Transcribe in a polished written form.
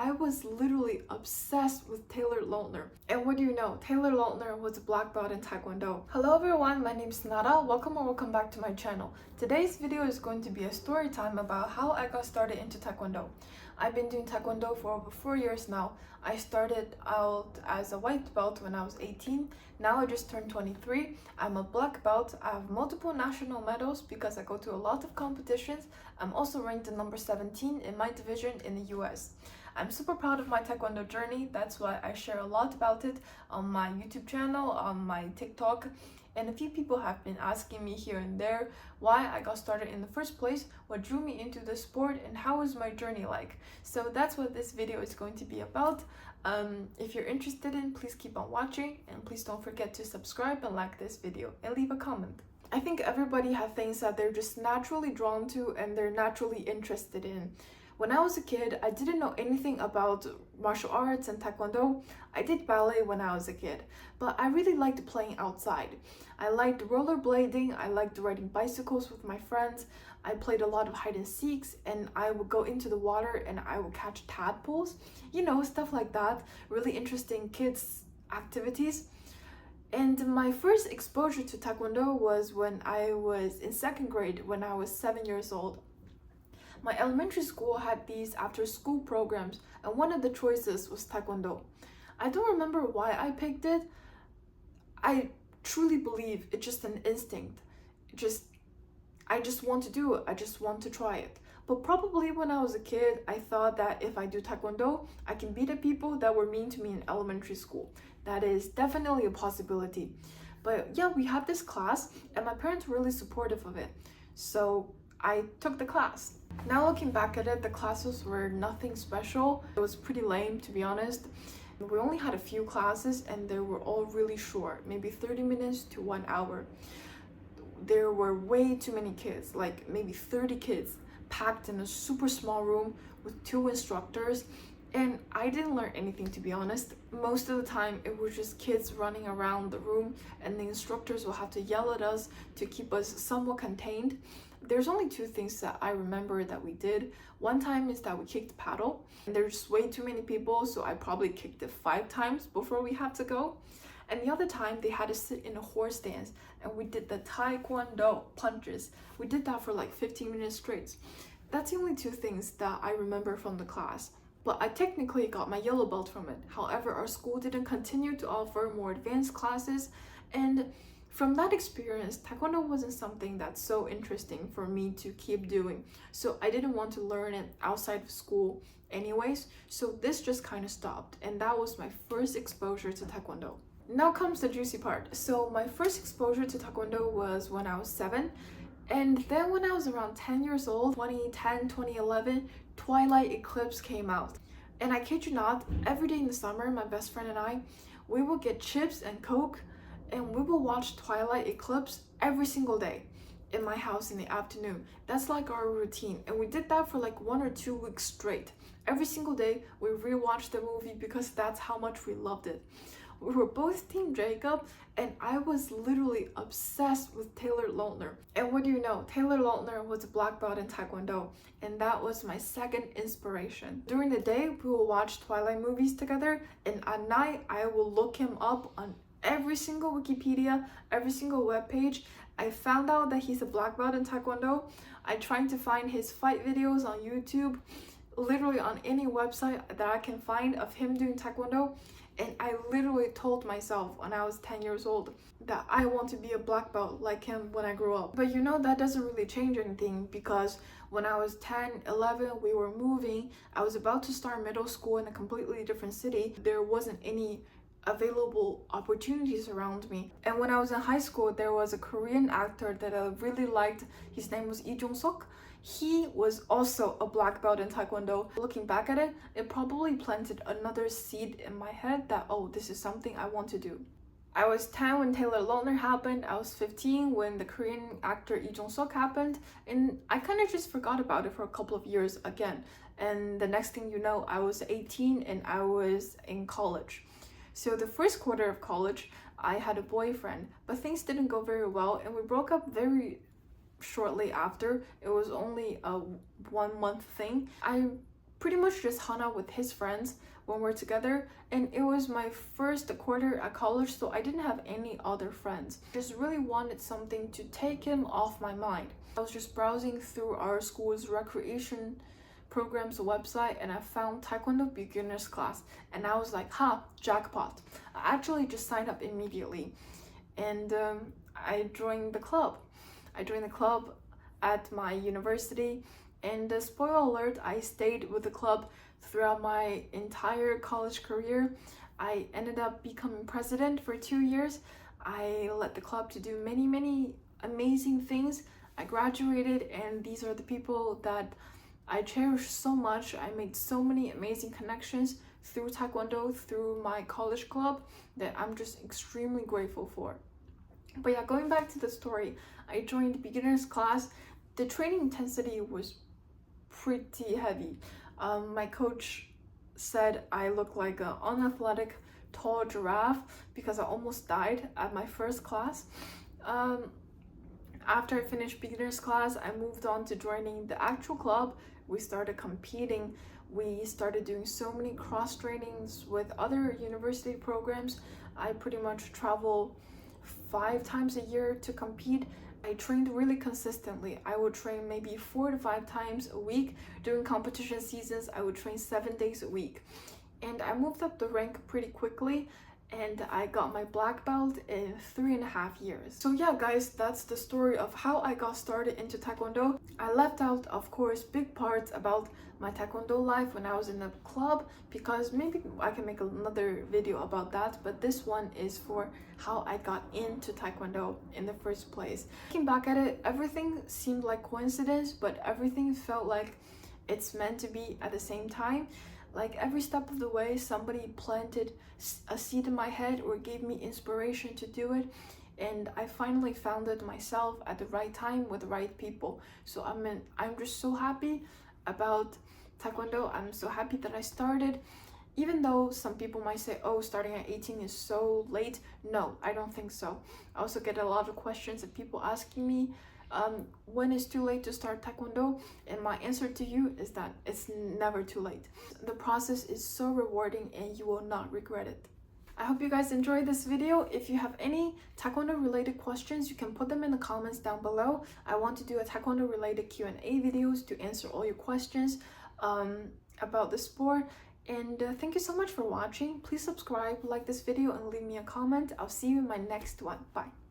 I was literally obsessed with Taylor Lautner. And what do you know? Taylor Lautner was a black belt in Taekwondo. Hello everyone, my name is Nara. Welcome back to my channel. Today's video is going to be a story time about how I got started into Taekwondo. I've been doing Taekwondo for over 4 years now. I started out as a white belt when I was 18. Now I just turned 23. I'm a black belt. I have multiple national medals because I go to a lot of competitions. I'm also ranked number 17 in my division in the US. I'm super proud of my Taekwondo journey. That's why I share a lot about it on my YouTube channel, on my TikTok. And a few people have been asking me here and there why I got started in the first place, what drew me into the sport, and how was my journey like. So that's what this video is going to be about. If you're interested in, please keep on watching, and please don't forget to subscribe and like this video and leave a comment. I think everybody has things that they're just naturally drawn to and they're naturally interested in. When I was a kid, I didn't know anything about martial arts and Taekwondo. I did ballet when I was a kid, but I really liked playing outside. I liked rollerblading, I liked riding bicycles with my friends. I played a lot of hide and seeks, and I would go into the water and I would catch tadpoles. You know, stuff like that. Really interesting kids activities. And my first exposure to Taekwondo was when I was in second grade, when I was 7 years old. My elementary school had these after-school programs, and one of the choices was Taekwondo. I don't remember why I picked it. I truly believe it's just an instinct. I just want to do it. I just want to try it. But probably when I was a kid, I thought that if I do Taekwondo, I can beat the people that were mean to me in elementary school. That is definitely a possibility. But yeah, we had this class, and my parents were really supportive of it. So I took the class. Now looking back at it, the classes were nothing special. It was pretty lame, to be honest. We only had a few classes and they were all really short, maybe 30 minutes to 1 hour. There were way too many kids, like maybe 30 kids packed in a super small room with 2 instructors. And I didn't learn anything, to be honest. Most of the time it was just kids running around the room, and the instructors will have to yell at us to keep us somewhat contained. There's only 2 things that I remember that we did. One time is that we kicked paddle, and there's way too many people, so I probably kicked it 5 times before we had to go. And the other time they had to sit in a horse stance, and we did the Taekwondo punches. We did that for like 15 minutes straight. That's the only 2 things that I remember from the class. But I technically got my yellow belt from it. However, our school didn't continue to offer more advanced classes, and from that experience, Taekwondo wasn't something that's so interesting for me to keep doing. So I didn't want to learn it outside of school anyways, so this just kind of stopped, and that was my first exposure to Taekwondo. Now comes the juicy part. So my first exposure to Taekwondo was when I was 7, and then when I was around 10 years old, 2010, 2011, Twilight Eclipse came out. And I kid you not, every day in the summer, my best friend and I, we would get chips and Coke, and we will watch Twilight Eclipse every single day in my house in the afternoon. That's like our routine, and we did that for like 1 or 2 weeks straight. Every single day we rewatched the movie because that's how much we loved it. We were both Team Jacob, and I was literally obsessed with Taylor Lautner. And what do you know? Taylor Lautner was a black belt in Taekwondo, and that was my second inspiration. During the day, we will watch Twilight movies together, and at night, I will look him up on every single Wikipedia, every single webpage. I found out that he's a black belt in Taekwondo. I tried to find his fight videos on YouTube, literally on any website that I can find of him doing Taekwondo. And I literally told myself when I was 10 years old that I want to be a black belt like him when I grow up. But you know, that doesn't really change anything, because when I was 10, 11, we were moving. I was about to start middle school in a completely different city. There wasn't any available opportunities around me. And when I was in high school, there was a Korean actor that I really liked. His name was Lee Jong-suk. He was also a black belt in Taekwondo. Looking back at it, it probably planted another seed in my head that, oh, this is something I want to do. I was 10 when Taylor Lautner happened. I was 15 when the Korean actor Lee Jong-suk happened. And I kind of just forgot about it for a couple of years again. And the next thing you know, I was 18 and I was in college. So the first quarter of college, I had a boyfriend, but things didn't go very well, and we broke up very shortly after. It was only a 1 month thing. I pretty much just hung out with his friends when we're together, and it was my first quarter at college, so I didn't have any other friends. Just really wanted something to take him off my mind. I was just browsing through our school's recreation program's website and I found Taekwondo beginners class, and I was like, ha, jackpot. I actually just signed up immediately, and I joined the club. At my university, and spoiler alert, I stayed with the club throughout my entire college career. I ended up becoming president for 2 years. I led the club to do many amazing things. I graduated, and these are the people that I cherish so much. I made so many amazing connections through Taekwondo, through my college club, that I'm just extremely grateful for. But yeah, going back to the story, I joined the beginners class. The training intensity was pretty heavy. My coach said I look like an unathletic tall giraffe because I almost died at my first class. After I finished beginners class, I moved on to joining the actual club. We started competing. We started doing so many cross trainings with other university programs. I pretty much travel 5 times a year to compete. I trained really consistently. I would train maybe 4 to 5 times a week. During competition seasons, I would train 7 days a week. And I moved up the rank pretty quickly, and I got my black belt in 3.5 years. So yeah, guys, that's the story of how I got started into Taekwondo. I left out, of course, big parts about my Taekwondo life when I was in the club, because maybe I can make another video about that, but this one is for how I got into Taekwondo in the first place. Looking back at it, everything seemed like coincidence, but everything felt like it's meant to be at the same time. Like every step of the way, somebody planted a seed in my head or gave me inspiration to do it, and I finally found it myself at the right time with the right people. So I'm just so happy about Taekwondo. I'm so happy that I started, even though some people might say, oh, starting at 18 is so late. No, I don't think so. I also get a lot of questions of people asking me, when is too late to start Taekwondo? And my answer to you is that it's never too late. The process is so rewarding and you will not regret it. I hope you guys enjoyed this video. If you have any Taekwondo related questions, you can put them in the comments down below. I want to do a Taekwondo related Q&A videos to answer all your questions about the sport. And thank you so much for watching. Please subscribe, like this video, and leave me a comment. I'll see you in my next one. Bye.